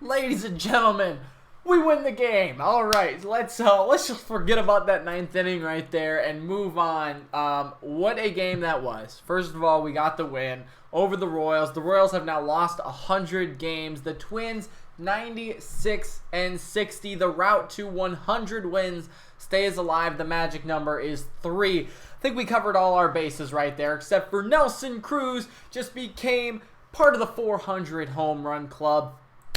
Ladies and gentlemen, we win the game. All right, let's just forget about that ninth inning right there and move on. What a game that was. First of all, we got the win over the Royals. The Royals have now lost 100 games. The Twins 96-60. The route to 100 wins stays alive. The magic number is 3. I think we covered all our bases right there, except for Nelson Cruz just became part of the 400 home run club.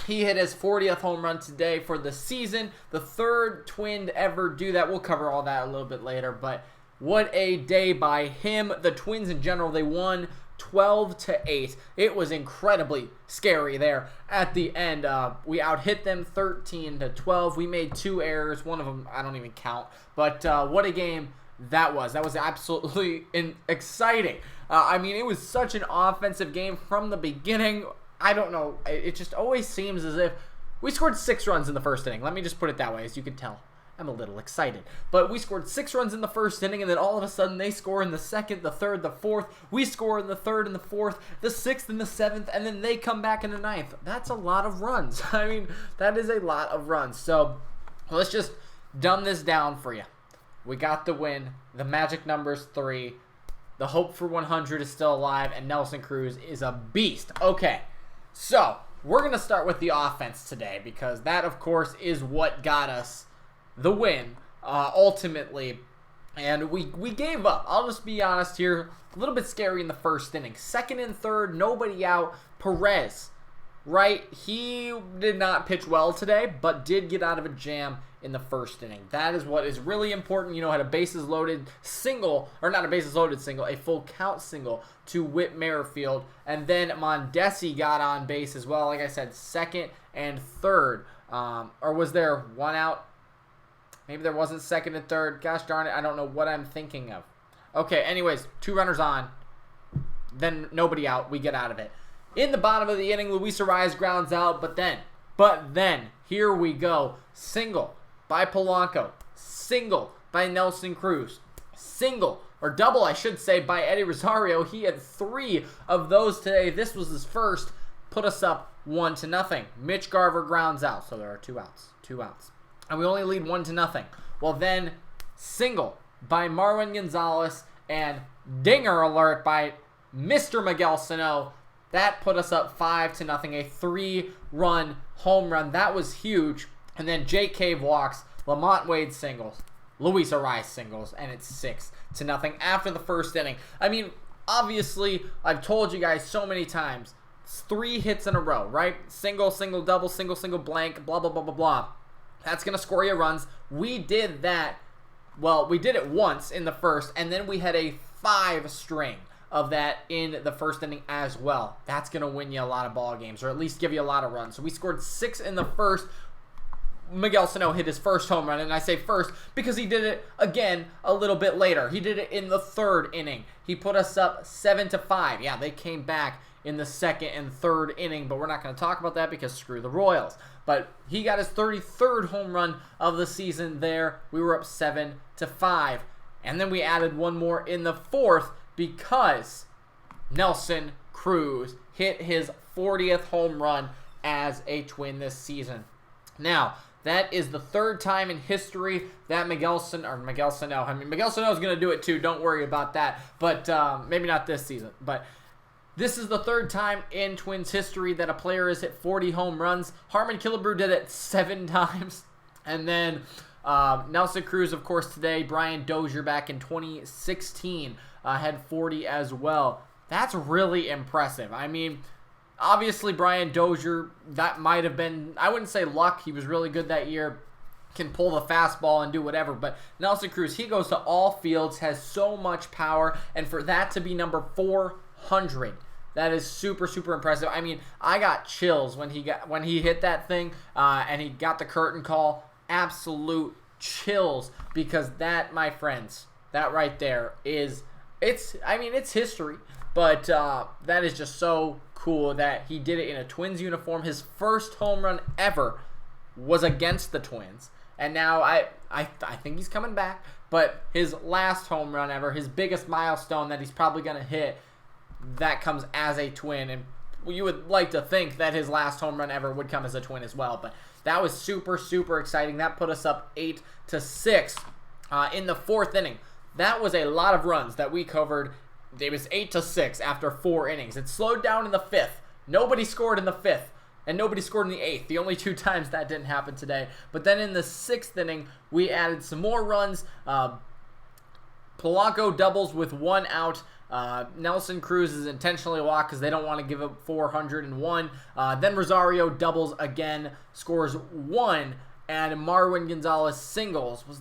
He hit his 40th home run today for the season, the third Twin to ever do that. We'll cover all that a little bit later, but what a day by him. The Twins in general, they won 12-8. It was incredibly scary there at the end. We out-hit them 13-12. We made 2 errors. One of them I don't even count, but what a game that was. That was absolutely exciting. I mean, it was such an offensive game from the beginning. I don't know. It just always seems as if we scored 6 runs in the first inning. Let me just put it that way. As you can tell, I'm a little excited. But we scored 6 runs in the first inning, and then all of a sudden they score in the second, the third, the fourth. We score in the third and the fourth, the sixth and the seventh, and then they come back in the ninth. That's a lot of runs. I mean, that is a lot of runs. So let's just dumb this down for you. We got the win. The magic number's 3. The hope for 100 is still alive, and Nelson Cruz is a beast. Okay. So, we're going to start with the offense today because that, of course, is what got us the win, ultimately. And we gave up. I'll just be honest here. A little bit scary in the first inning. Second and third, nobody out. Perez, right? He did not pitch well today, but did get out of a jam in the first inning. That is what is really important. You know, had a bases loaded single, or not a bases loaded single, a full count single to Whit Merrifield. And then Mondesi got on base as well. Like I said, second and third. Or was there one out? Maybe there wasn't second and third. Gosh darn it, I don't know what I'm thinking of. Okay, anyways, 2 runners on. Then nobody out. We get out of it. In the bottom of the inning, Luis Arraez grounds out. But then, here we go. Single by Polanco. Single by Nelson Cruz. Single, or double I should say, by Eddie Rosario. He had 3 of those today. This was his first. Put us up 1-0. Mitch Garver grounds out. So there are 2 outs. 2 outs. And we only lead 1-0. Well then, single by Marwin Gonzalez and dinger alert by Mr. Miguel Sano. That put us up 5-0. A 3-run home run. That was huge. And then Jake Cave walks, Lamont Wade singles, Luis Arraez singles, and it's 6-0 after the first inning. I mean, obviously, I've told you guys so many times, it's 3 hits in a row, right? Single, single, double, single, single, blank, blah, blah, blah, blah, blah. That's going to score you runs. We did that. Well, we did it once in the first, and then we had a 5-string of that in the first inning as well. That's going to win you a lot of ball games, or at least give you a lot of runs. So we scored 6 in the first. Miguel Sano hit his first home run, and I say first because he did it again a little bit later. He did it in the third inning. He put us up 7-5. Yeah, they came back in the second and third inning, but we're not going to talk about that because screw the Royals. But he got his 33rd home run of the season there. We were up 7-5, and then we added one more in the fourth because Nelson Cruz hit his 40th home run as a Twin this season. Now, that is the 3rd time in history that Miguel Sano, I mean, Miguel Sano is going to do it too. Don't worry about that. But maybe not this season. But this is the 3rd time in Twins history that a player has hit 40 home runs. Harmon Killebrew did it 7 times. And then Nelson Cruz, of course, today. Brian Dozier back in 2016 had 40 as well. That's really impressive. I mean, obviously, Brian Dozier, that might have been, I wouldn't say luck. He was really good that year. Can pull the fastball and do whatever. But Nelson Cruz, he goes to all fields, has so much power. And for that to be number 400, that is super, super impressive. I mean, I got chills when he hit that thing and he got the curtain call. Absolute chills, because that, my friends, that right there is, it's history. But that is just so cool that he did it in a Twins uniform. His first home run ever was against the Twins. And now I think he's coming back. But his last home run ever, his biggest milestone that he's probably going to hit, that comes as a Twin. And you would like to think that his last home run ever would come as a Twin as well. But that was super, super exciting. That put us up 8-6 in the 4th inning. That was a lot of runs that we covered. It was 8-6 after 4 innings. It slowed down in the 5th. Nobody scored in the 5th. And nobody scored in the 8th. The only 2 times that didn't happen today. But then in the 6th inning, we added some more runs. Polanco doubles with 1 out. Nelson Cruz is intentionally walked because they don't want to give up 401. Then Rosario doubles again, scores 1. And Marwin Gonzalez singles. Were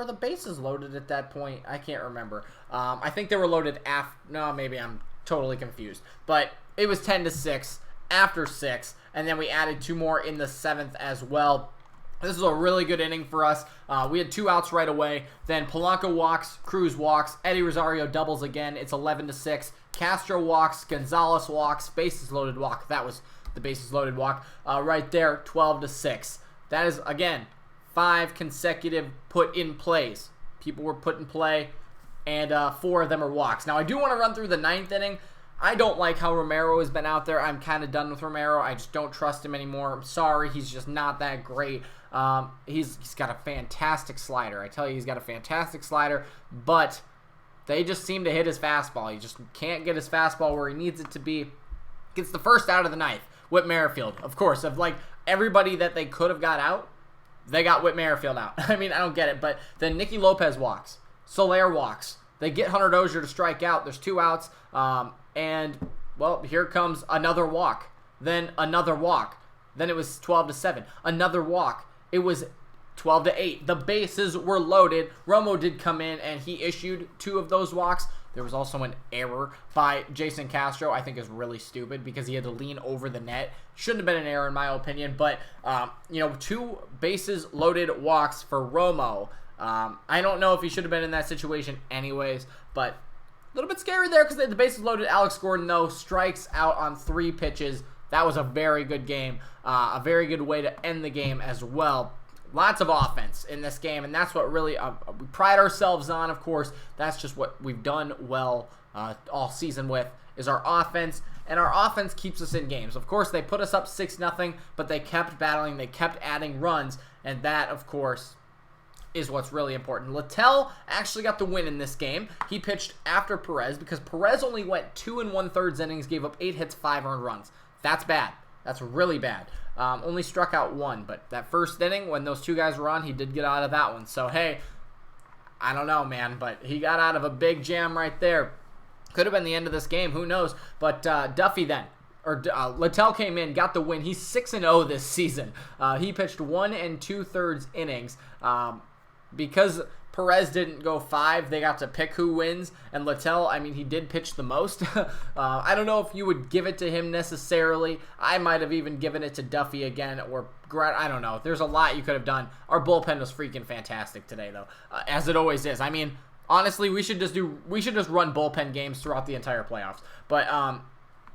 the bases loaded at that point? I can't remember. I think they were loaded after. No, maybe I'm totally confused. But it was 10-6 after 6. And then we added 2 more in the 7th as well. This is a really good inning for us. We had 2 outs right away. Then Polanco walks, Cruz walks, Eddie Rosario doubles again. It's 11-6. Castro walks, Gonzalez walks, bases loaded walk. That was the bases loaded walk right there. 12-6. That is, again, 5 consecutive put in plays. People were put in play, and 4 of them are walks. Now, I do want to run through the 9th inning. I don't like how Romero has been out there. I'm kind of done with Romero. I just don't trust him anymore. I'm sorry. He's just not that great. He's got a fantastic slider. I tell you, he's got a fantastic slider, but they just seem to hit his fastball. He just can't get his fastball where he needs it to be. Gets the first out of the 9th. Whit Merrifield, of course. Of like everybody that they could have got out, they got Whit Merrifield out. I mean, I don't get it. But then Nicky Lopez walks. Soler walks. They get Hunter Dozier to strike out. There's 2 outs. And, well, here comes another walk. Then another walk. Then it was 12-7. Another walk. It was 12-8. The bases were loaded. Romo did come in, and he issued 2 of those walks. There was also an error by Jason Castro. I think is really stupid because he had to lean over the net. Shouldn't have been an error in my opinion. But, 2 bases loaded walks for Romo. I don't know if he should have been in that situation anyways, but a little bit scary there because the bases loaded. Alex Gordon, though, strikes out on 3 pitches. That was a very good game. A very good way to end the game as well. Lots of offense in this game, and that's what really we pride ourselves on, of course. That's just what we've done well all season with, is our offense, and our offense keeps us in games. Of course, they put us up 6-0, but they kept battling. They kept adding runs, and that, of course, is what's really important. Littell actually got the win in this game. He pitched after Perez because Perez only went 2 1/3 innings, gave up 8 hits, 5 earned runs. That's bad. That's really bad. Only struck out 1, but that first inning, when those 2 guys were on, he did get out of that one. So, hey, I don't know, man, but he got out of a big jam right there. Could have been the end of this game. Who knows? But Duffy then, Littell came in, got the win. He's 6-0 this season. He pitched 1 2/3 innings. Because Perez didn't go 5, they got to pick who wins. And Littell, I mean, he did pitch the most. I don't know if you would give it to him necessarily. I might have even given it to Duffy again, or I don't know. There's a lot you could have done. Our bullpen was freaking fantastic today, though, as it always is. I mean, honestly, we should just run bullpen games throughout the entire playoffs. But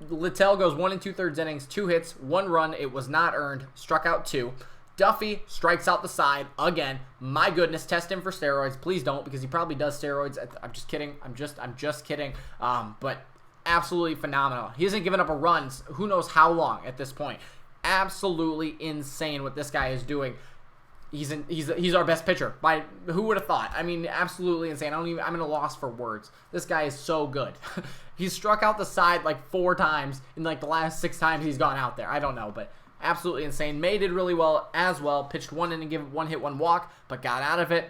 Littell goes 1 2/3 innings, 2 hits, 1 run. It was not earned. Struck out 2. Duffy strikes out the side again. My goodness, test him for steroids. Please don't, because he probably does steroids. I'm just kidding. I'm just kidding. But absolutely phenomenal. He hasn't given up a run who knows how long at this point. Absolutely insane what this guy is doing. He's our best pitcher. Who would have thought? I mean, absolutely insane. I'm at a loss for words. This guy is so good. He's struck out the side like 4 times in like the last 6 times he's gone out there. I don't know, but absolutely insane. May did really well as well. Pitched 1 inning, gave up 1 hit, 1 walk, but got out of it.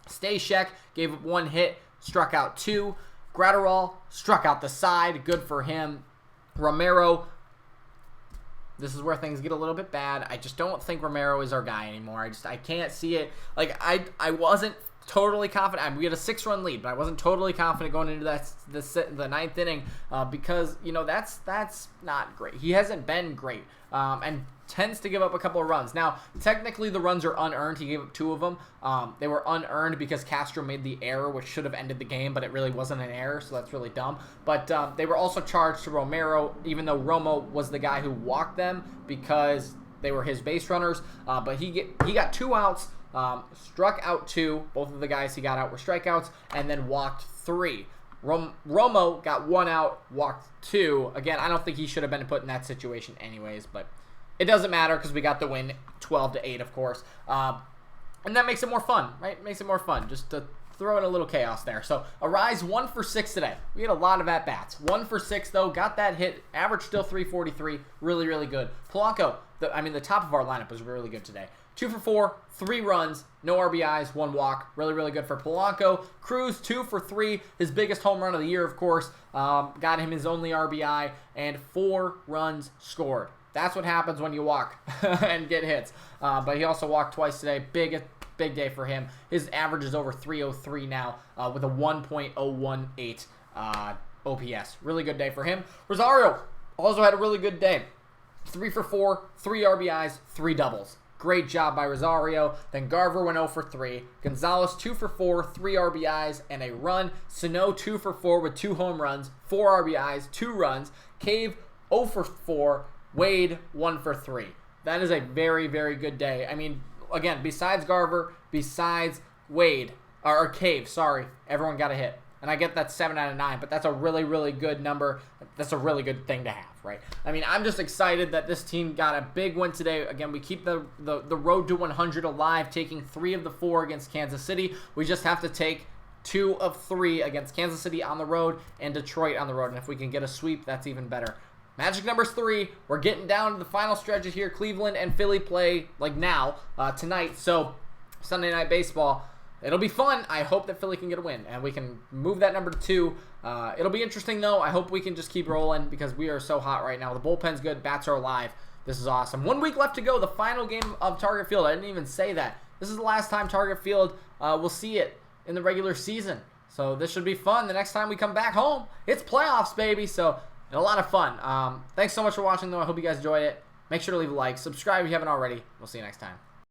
Stashek gave up 1 hit, struck out 2. Gratterall struck out the side. Good for him. Romero, this is where things get a little bit bad. I just don't think Romero is our guy anymore. I can't see it. Like, I wasn't totally confident. We had a 6-run lead, but I wasn't totally confident going into the 9th inning because, that's not great. He hasn't been great and tends to give up a couple of runs. Now, technically the runs are unearned. He gave up 2 of them. They were unearned because Castro made the error, which should have ended the game, but it really wasn't an error, so that's really dumb. But they were also charged to Romero, even though Romo was the guy who walked them because they were his base runners. But he got 2 outs. Struck out 2. Both of the guys he got out were strikeouts, and then walked 3. Romo got 1 out, walked 2. Again, I don't think he should have been put in that situation anyways, but it doesn't matter because we got the win 12-8, of course. And that makes it more fun, right? Makes it more fun just to throw in a little chaos there. So Arise 1 for 6 today. We had a lot of at-bats. 1 for 6 though. Got that hit. Average still 343. Really, really good. Polanco, the top of our lineup was really good today. 2 for 4, 3 runs, no RBIs, 1 walk. Really, really good for Polanco. Cruz, 2 for 3, his biggest home run of the year, of course. Got him his only RBI, and 4 runs scored. That's what happens when you walk and get hits. But he also walked twice today. Big day for him. His average is over 303 now with a 1.018 OPS. Really good day for him. Rosario also had a really good day. 3 for 4, 3 RBIs, 3 doubles. Great job by Rosario. Then Garver went 0 for 3. Gonzalez 2 for 4, 3 RBIs, and a run. Sano 2 for 4 with 2 home runs, 4 RBIs, 2 runs. Cave 0 for 4. Wade 1 for 3. That is a very, very good day. I mean, again, besides Garver, besides Wade, or Cave, sorry, everyone got a hit. And I get that 7 out of 9, but that's a really, really good number. That's a really good thing to have, right? I mean, I'm just excited that this team got a big win today. Again, we keep the road to 100 alive, taking 3 of the 4 against Kansas City. We just have to take 2 of 3 against Kansas City on the road and Detroit on the road. And if we can get a sweep, that's even better. Magic number's 3. We're getting down to the final stretches here. Cleveland and Philly play like now, tonight. So Sunday Night Baseball. It'll be fun. I hope that Philly can get a win, and we can move that number to 2. It'll be interesting, though. I hope we can just keep rolling because we are so hot right now. The bullpen's good. Bats are alive. This is awesome. 1 week left to go. The final game of Target Field. I didn't even say that. This is the last time Target Field will see it in the regular season. So this should be fun. The next time we come back home, it's playoffs, baby. So a lot of fun. Thanks so much for watching, though. I hope you guys enjoyed it. Make sure to leave a like. Subscribe if you haven't already. We'll see you next time.